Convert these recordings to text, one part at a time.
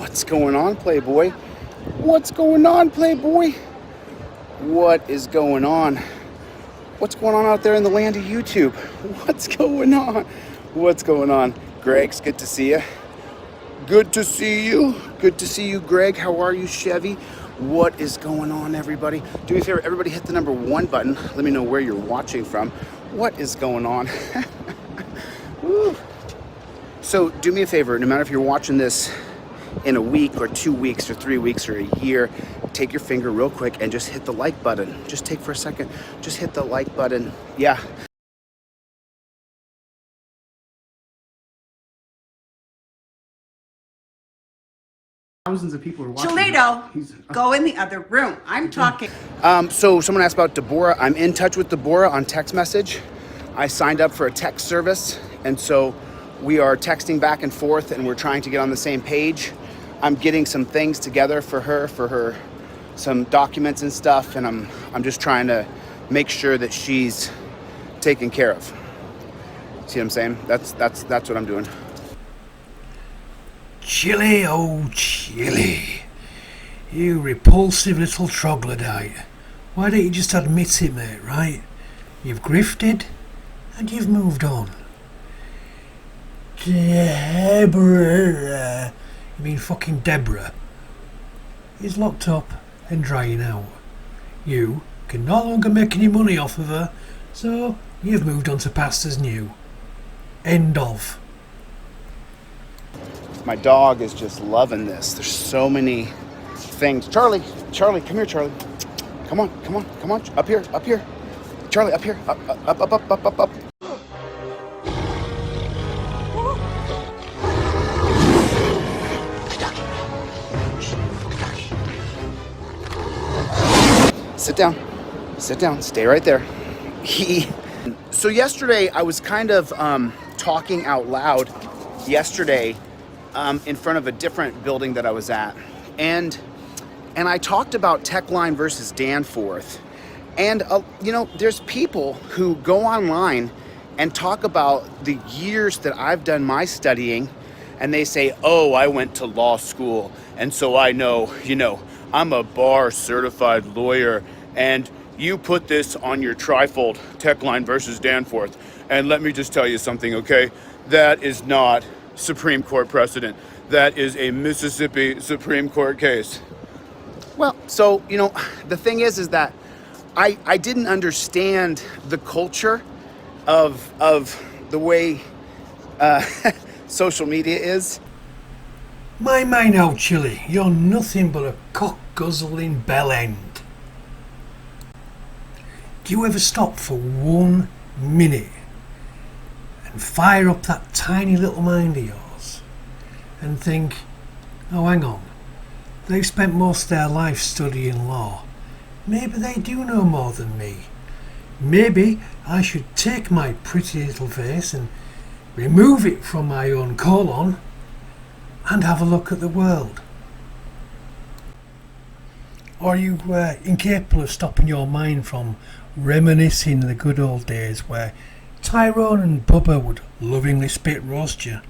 What's going on, Playboy? What's going on, Playboy? What is going on? What's going on out there in the land of YouTube? What's going on? What's going on? Greg's good to see you. Good to see you. Good to see you, Greg. How are you, Chevy? What is going on, everybody? Do me a favor, everybody hit the number 1 button. Let me know where you're watching from. What is going on? Woo. So do me a favor, no matter if you're watching this in a week or 2 weeks or 3 weeks or a year, take your finger real quick and just hit the like button. Just take for a second, just hit the like button. Yeah. Thousands of people are watching. Chilito, go in the other room. I'm talking. So someone asked about Deborah. I'm in touch with Deborah on text message. I signed up for a text service, and so we are texting back and forth, and we're trying to get on the same page. I'm getting some things together for her some documents and stuff, and I'm just trying to make sure that she's taken care of. See what I'm saying? That's what I'm doing. Chilli, oh Chilli, you repulsive little troglodyte. Why don't you just admit it, mate, right? You've grifted and you've moved on. Deborah, you mean fucking Deborah, is locked up and drying out. You can no longer make any money off of her, so you've moved on to pastors new. End of. My dog is just loving this. There's so many things. Charlie, come here, Charlie. Come on. Up here. Charlie, up here. Up. Sit down. Stay right there. So yesterday I was kind of talking out loud yesterday in front of a different building that I was at, and I talked about Techline versus Danforth, and there's people who go online and talk about the years that I've done my studying, and they say, oh, I went to law school, and so I know, I'm a bar certified lawyer, and you put this on your trifold, Techline versus Danforth, and let me just tell you something, okay? That is not Supreme Court precedent. That is a Mississippi Supreme Court case. Well, so, the thing is that I didn't understand the culture of the way social media is. My now, Chilli, you're nothing but a cock-guzzling bell end. Do you ever stop for 1 minute and fire up that tiny little mind of yours and think, oh, hang on, they've spent most of their life studying law. Maybe they do know more than me. Maybe I should take my pretty little face and remove it from my own colon and have a look at the world. Or are you incapable of stopping your mind from reminiscing the good old days where Tyrone and Bubba would lovingly spit roast you?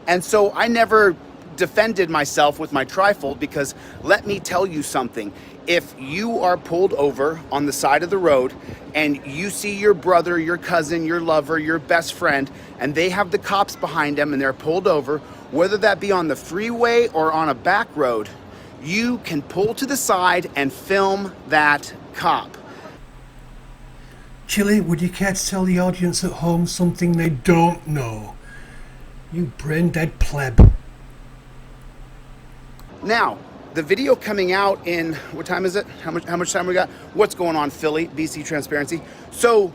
And so I never defended myself with my trifold, because let me tell you something. If you are pulled over on the side of the road and you see your brother, your cousin, your lover, your best friend, and they have the cops behind them and they're pulled over, whether that be on the freeway or on a back road, you can pull to the side and film that cop. Chilli, would you care to tell the audience at home something they don't know? You brain-dead pleb. Now, the video coming out in, what time is it? How much time we got? What's going on, Philly? BC Transparency. So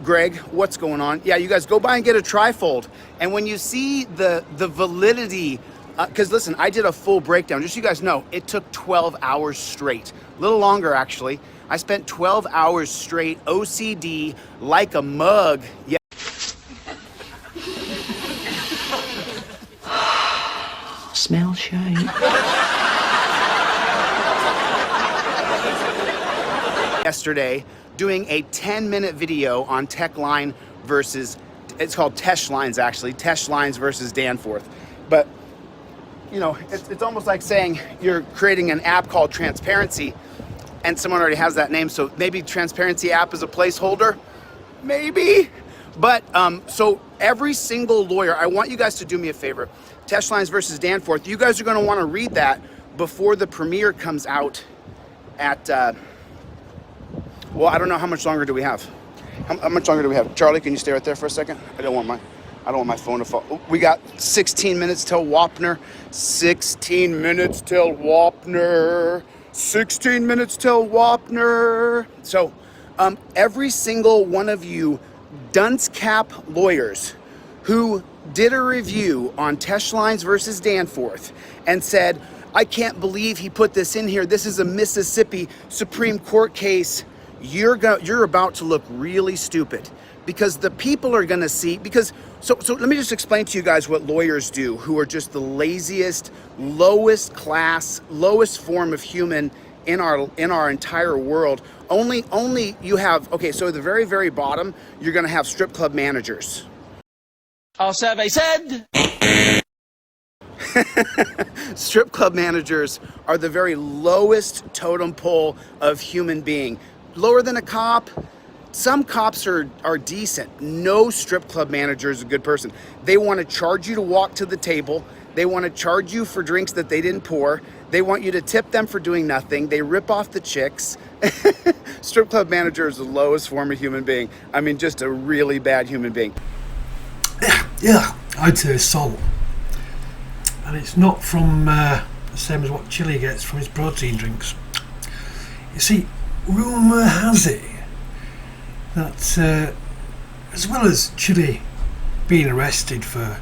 Greg, what's going on? Yeah, you guys go by and get a trifold. And when you see the validity, because listen, I did a full breakdown. Just so you guys know, it took 12 hours straight. A little longer, actually. I spent 12 hours straight, OCD, like a mug. Yeah. Smell shame. Yesterday, doing a 10-minute video on Techline versus It's called Tesh Lines, actually. Tesh Lines versus Danforth. But, you know, it's almost like saying you're creating an app called Transparency, and someone already has that name, so maybe Transparency app is a placeholder? Maybe? But, so every single lawyer, I want you guys to do me a favor. Tesh Lines versus Danforth, you guys are going to want to read that before the premiere comes out at, well, I don't know, how much longer do we have? How much longer do we have? Charlie, can you stay right there for a second? I don't want my phone to fall. Oh, we got 16 minutes till Wapner. 16 minutes till Wapner. 16 minutes till Wapner. So, every single one of you dunce cap lawyers who did a review on Tesh Lines versus Danforth and said, I can't believe he put this in here. This is a Mississippi Supreme Court case. You're about to look really stupid, because the people are going to see, because so let me just explain to you guys what lawyers do, who are just the laziest, lowest class, lowest form of human in our entire world. Only you have, okay, so at the very, very bottom, you're going to have strip club managers. Our survey said Strip club managers are the very lowest totem pole of human being. Lower than a cop. Some cops are decent. No strip club manager is a good person. They want to charge you to walk to the table. They want to charge you for drinks that they didn't pour. They want you to tip them for doing nothing. They rip off the chicks. Strip club manager is the lowest form of human being. I mean, just a really bad human being. Yeah, I'd say salt. And it's not from the same as what Chilli gets from his protein drinks. You see, rumour has it that as well as Chilli being arrested for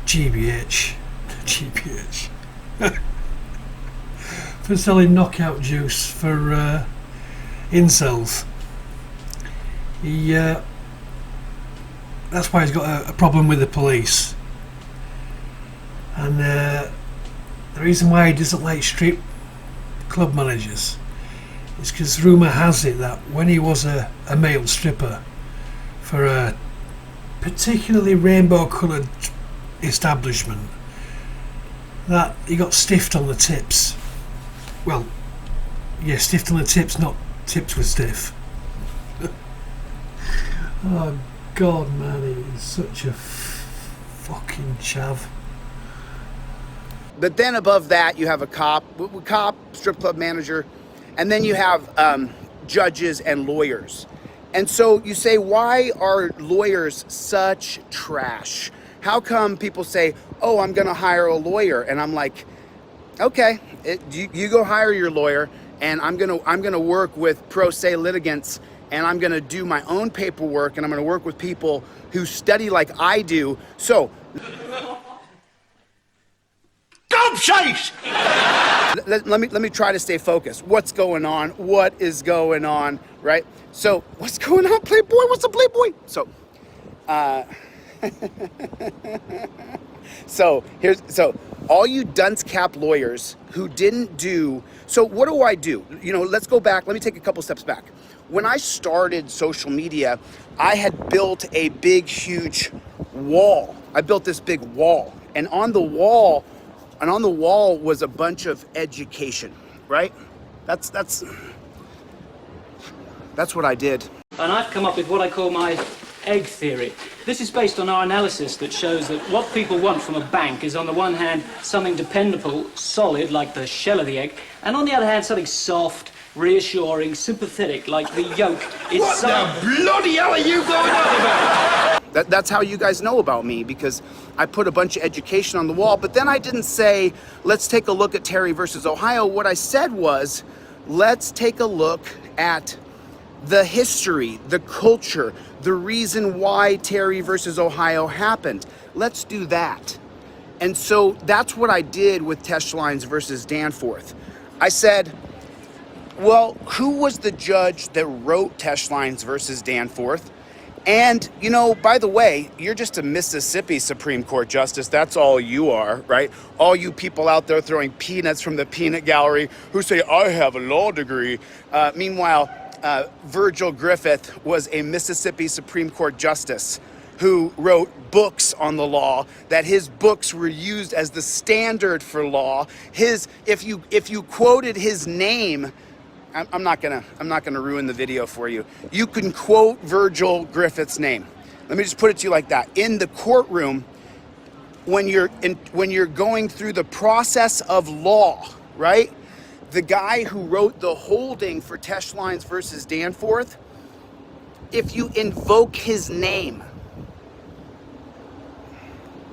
GBH for selling knockout juice for incels, he that's why he's got a problem with the police. And the reason why he doesn't like strip club managers is because rumour has it that when he was a male stripper for a particularly rainbow coloured establishment, that he got stiffed on the tips. Well, yeah, stiffed on the tips, not tips were stiff. Oh God, man, he is such a fucking chav. But then above that, you have a cop, strip club manager, and then you have judges and lawyers. And so you say, why are lawyers such trash? How come people say, oh, I'm going to hire a lawyer? And I'm like, okay, you go hire your lawyer, and I'm going to work with pro se litigants, and I'm going to do my own paperwork, and I'm going to work with people who study like I do. So let me try to stay focused. What's going on? What is going on? Right? So what's going on, Playboy? What's up, Playboy? So, so all you dunce cap lawyers who didn't do, so what do? You know, let's go back. Let me take a couple steps back. When I started social media, I had built a big, huge wall. I built this big wall, and on the wall was a bunch of education, right? That's what I did. And I've come up with what I call my egg theory. This is based on our analysis that shows that what people want from a bank is, on the one hand, something dependable, solid, like the shell of the egg, and on the other hand, something soft, reassuring, sympathetic, like the yolk itself. What the bloody hell are you going on about? That's how you guys know about me, because I put a bunch of education on the wall, but then I didn't say, let's take a look at Terry versus Ohio. What I said was, let's take a look at the history, the culture, the reason why Terry versus Ohio happened. Let's do that. And so that's what I did with Tesh Lines versus Danforth. I said, well, who was the judge that wrote Tesh Lines versus Danforth? And, you know, by the way, you're just a Mississippi Supreme Court justice. That's all you are, right? All you people out there throwing peanuts from the peanut gallery who say, I have a law degree. Meanwhile, Virgil Griffith was a Mississippi Supreme Court justice who wrote books on the law, that his books were used as the standard for law. If you quoted his name, I'm not gonna ruin the video for you. You can quote Virgil Griffith's name. Let me just put it to you like that. In the courtroom, when you're going through the process of law, right? The guy who wrote the holding for Tesh Lines versus Danforth, if you invoke his name,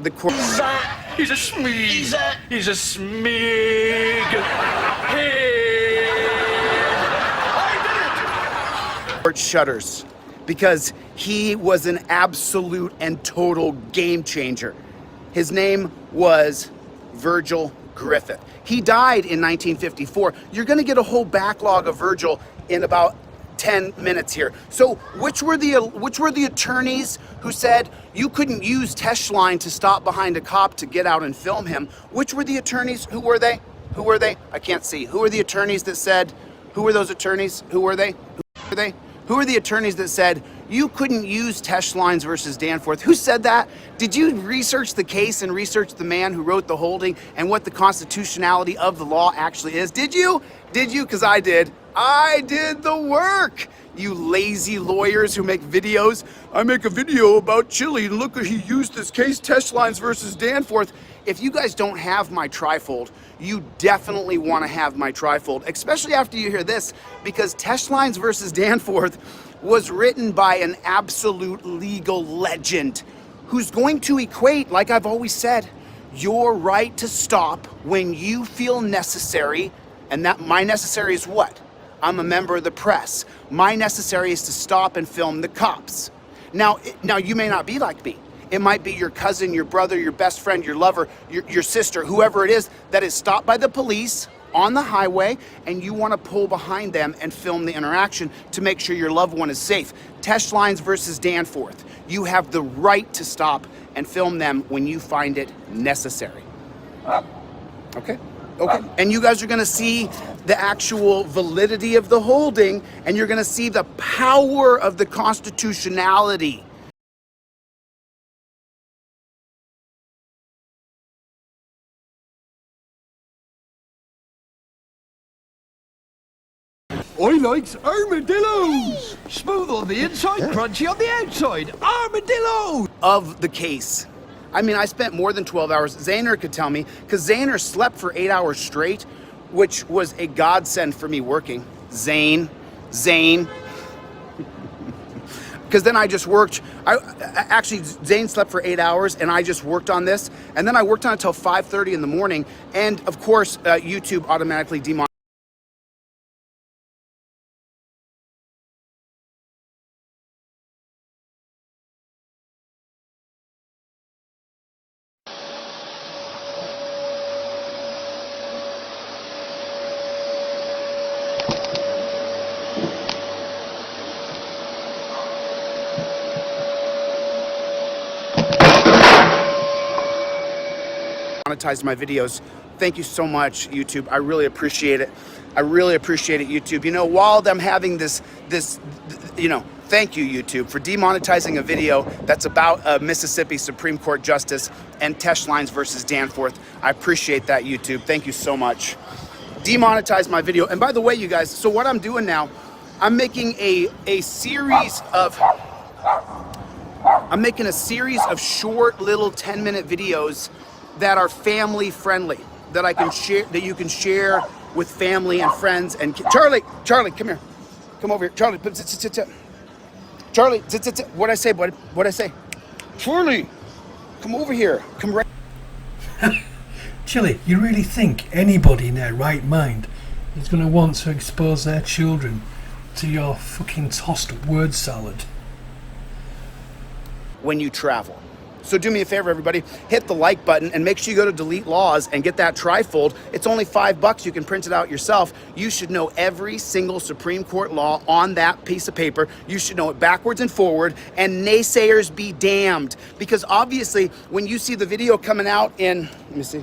the court... He's a smig. He's a smig. Hey! I did it! Court shudders because he was an absolute and total game changer. His name was Virgil Griffith. He died in 1954. You're going to get a whole backlog of Virgil in about 10 minutes here. So which were the attorneys who said you couldn't use Tesh Line to stop behind a cop to get out and film him? Which were the attorneys? Who were they? Who were they? I can't see. Who were the attorneys that said, who were those attorneys? Who were they? Who were they? Who are the attorneys that said you couldn't use Tesh Lines versus Danforth? Who said that? Did you research the case and research the man who wrote the holding and what the constitutionality of the law actually is? Did you? Did you? Because I did. I did the work. You lazy lawyers who make videos. I make a video about Chilli and look, he used this case, Tesh Lines versus Danforth. If you guys don't have my trifold, you definitely want to have my trifold, especially after you hear this, because Tesh Lines versus Danforth was written by an absolute legal legend who's going to equate, like I've always said, your right to stop when you feel necessary, and that my necessary is what? I'm a member of the press. My necessary is to stop and film the cops. Now you may not be like me. It might be your cousin, your brother, your best friend, your lover, your sister, whoever it is that is stopped by the police on the highway, and you want to pull behind them and film the interaction to make sure your loved one is safe. Tesh Lines versus Danforth. You have the right to stop and film them when you find it necessary. Okay? Okay. And you guys are going to see the actual validity of the holding, and you're going to see the power of the constitutionality. I likes armadillos! Smooth on the inside, crunchy on the outside. Armadillo! Of the case. I mean, I spent more than 12 hours. Zaner could tell me, because Zaner slept for 8 hours straight, which was a godsend for me working. Zane. Because then I just worked. Actually, Zane slept for 8 hours, and I just worked on this. And then I worked on it till 5:30 in the morning. And of course, YouTube automatically demonetized. Monetize my videos. Thank you so much, YouTube. I really appreciate it. I really appreciate it, YouTube. You know, while I'm having this, you know, thank you, YouTube, for demonetizing a video that's about a Mississippi Supreme Court justice and Tesh Lines versus Danforth. I appreciate that, YouTube. Thank you so much. Demonetize my video. And by the way, you guys, so what I'm doing now, I'm making a series of short little 10-minute videos that are family friendly, that I can share, that you can share with family and friends. And Charlie, come here, come over here. Charlie, sit. Charlie, sit. What'd I say, buddy? What'd I say? Charlie, come over here. Come right. Chilli, you really think anybody in their right mind is going to want to expose their children to your fucking tossed word salad? When you travel. So do me a favor, everybody, hit the like button and make sure you go to Delete Lawz and get that trifold. It's only $5. You can print it out yourself. You should know every single Supreme Court law on that piece of paper. You should know it backwards and forward, and naysayers be damned. Because obviously, when you see the video coming out in, let me see.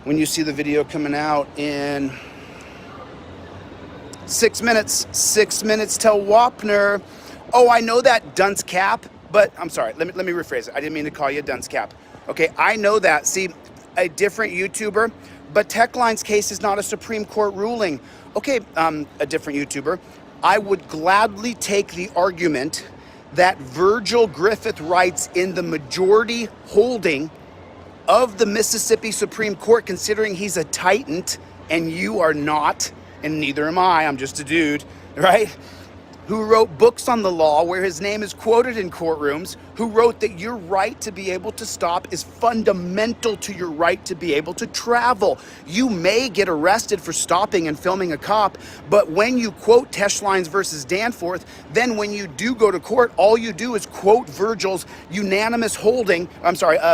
When you see the video coming out in 6 minutes till Wapner. Oh, I know that dunce cap. But I'm sorry, let me rephrase it. I didn't mean to call you a dunce cap. Okay, I know that. See, a different YouTuber, but Techline's case is not a Supreme Court ruling. Okay, a different YouTuber. I would gladly take the argument that Virgil Griffith writes in the majority holding of the Mississippi Supreme Court, considering he's a titan and you are not, and neither am I, I'm just a dude, right? Who wrote books on the law where his name is quoted in courtrooms, who wrote that your right to be able to stop is fundamental to your right to be able to travel. You may get arrested for stopping and filming a cop, but when you quote Techline's versus Danforth, then when you do go to court, all you do is quote Virgil's unanimous holding,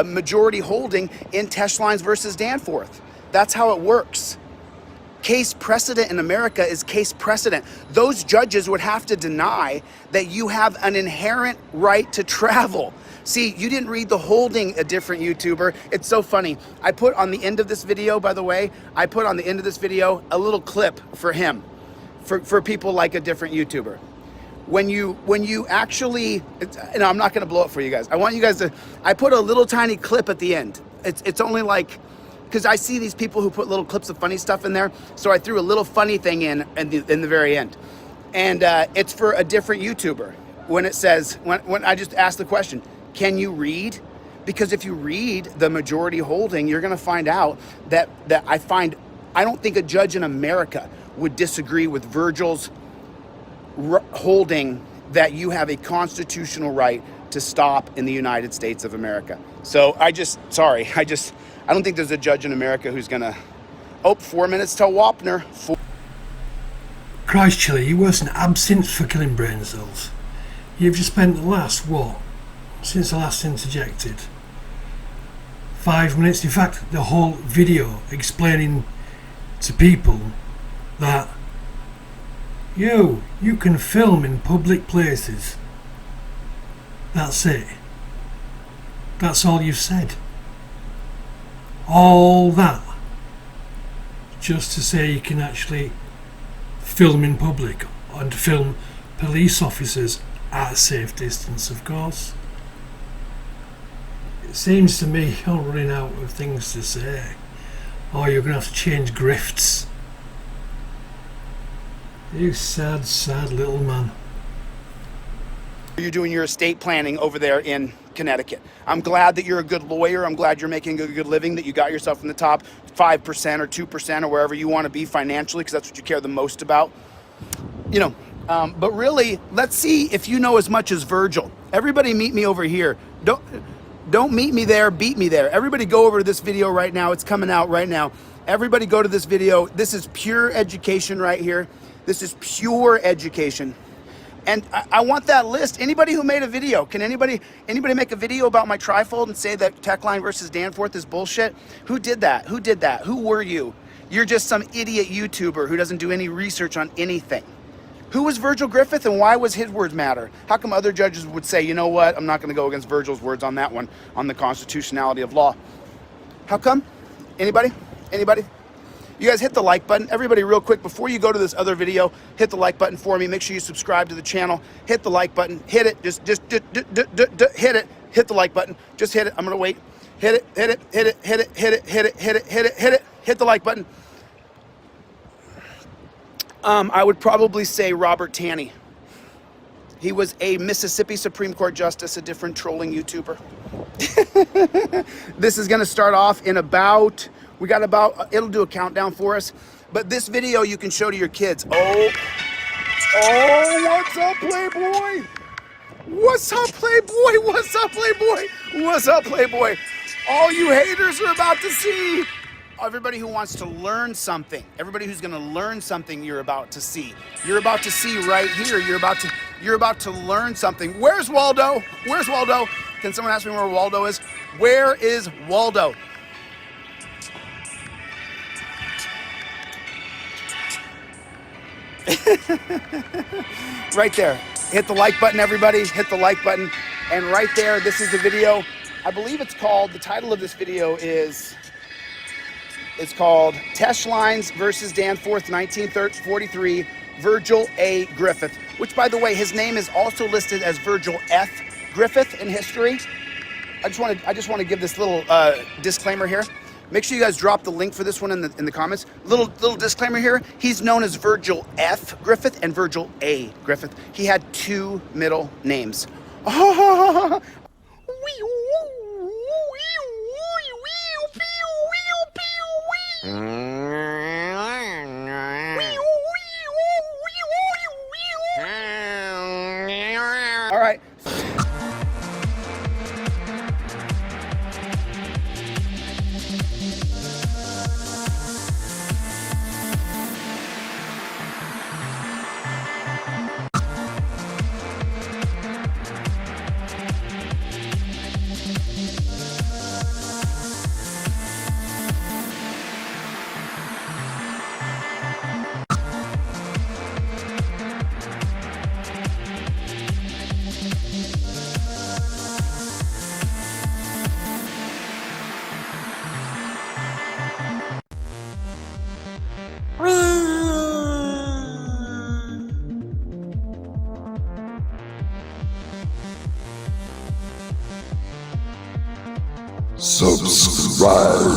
majority holding in Techline's versus Danforth. That's how it works. Case precedent in America is case precedent. Those judges would have to deny that you have an inherent right to travel. See, you didn't read the holding, a different YouTuber. It's so funny. I put on the end of this video, by the way, I put on the end of this video a little clip for him, for people like a different YouTuber. When you actually, I'm not gonna blow it for you guys. I want you guys to, I put a little tiny clip at the end. It's only like, because I see these people who put little clips of funny stuff in there, so I threw a little funny thing in the very end. And it's for a different YouTuber. When it says, when I just asked the question, can you read? Because if you read the majority holding, you're gonna find out that I don't think a judge in America would disagree with Virgil's holding that you have a constitutional right to stop in the United States of America. So I don't think there's a judge in America who's gonna, 4 minutes till Wapner. Christ, Chilli, you worse than absinthe for killing brain cells. You've just spent the last, since the last interjected, 5 minutes, in fact, the whole video explaining to people that you can film in public places. That's it. That's all you've said. All that just to say you can actually film in public and film police officers at a safe distance, of course. It seems to me you're running out of things to say, or you're going to have to change grifts. You sad, sad little man. You're doing your estate planning over there in Connecticut. I'm glad that you're a good lawyer. I'm glad you're making a good living, that you got yourself in the top 5% or 2% or wherever you want to be financially, because that's what you care the most about. But really, let's see if you know as much as Virgil. Everybody meet me over here. Don't meet me there, beat me there. Everybody go over to this video right now. It's coming out right now. Everybody go to this video. This is pure education right here. This is pure education. And I want that list. Anybody who made a video, can anybody make a video about my trifold and say that Techline versus Danforth is bullshit? Who did that? Who did that? Who were you? You're just some idiot YouTuber who doesn't do any research on anything. Who was Virgil Griffith and why was his words matter? How come other judges would say, you know what, I'm not going to go against Virgil's words on that one, on the constitutionality of law? How come? Anybody? Anybody? You guys hit the like button. Everybody real quick, before you go to this other video, hit the like button for me. Make sure you subscribe to the channel. Hit the like button. Hit it. Just hit it. Hit the like button. Just hit it. I'm going to wait. Hit it. Hit it. Hit it. Hit it. Hit it. Hit it. Hit it. Hit it. Hit it. Hit the like button. I would probably say Robert Taney. He was a Mississippi Supreme Court justice, a different trolling YouTuber. This is going to start off in about... it'll do a countdown for us. But this video you can show to your kids. Oh, what's up, Playboy? What's up, Playboy? What's up, Playboy? What's up, Playboy? All you haters are about to see. Everybody who wants to learn something, everybody who's going to learn something, you're about to see. You're about to see right here. You're about to learn something. Where's Waldo? Where's Waldo? Can someone ask me where Waldo is? Where is Waldo? Right there. Hit the like button, everybody. Hit the like button. And right there, this is the video. I believe it's called, the title of this video is, it's called Techline versus Danforth, 1943, Virgil A. Griffith, which, by the way, his name is also listed as Virgil F. Griffith in history. I just want to give this little disclaimer here. Make sure you guys drop the link for this one in the comments. Little disclaimer here. He's known as Virgil F. Griffith and Virgil A. Griffith. He had 2 middle names. All right. Subscribe.